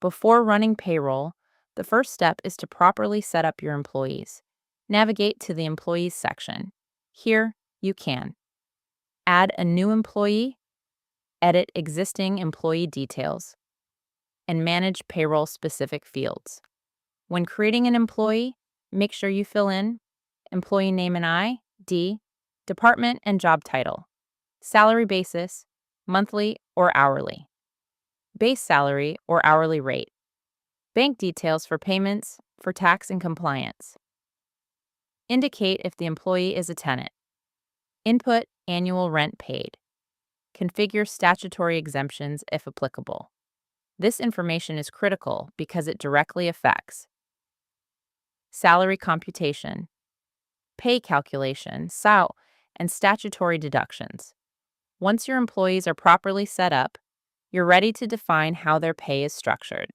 Before running payroll, the first step is to properly set up your employees. Navigate to the Employees section. Here, you can add a new employee, edit existing employee details, and manage payroll-specific fields. When creating an employee, make sure you fill in employee name and ID, department and job title, salary basis, monthly or hourly, base salary or hourly rate, bank details for payments, for tax and compliance. Indicate if the employee is a tenant. Input annual rent paid. Configure statutory exemptions if applicable. This information is critical because it directly affects salary computation, pay calculation, SAO, and statutory deductions. Once your employees are properly set up, you're ready to define how their pay is structured.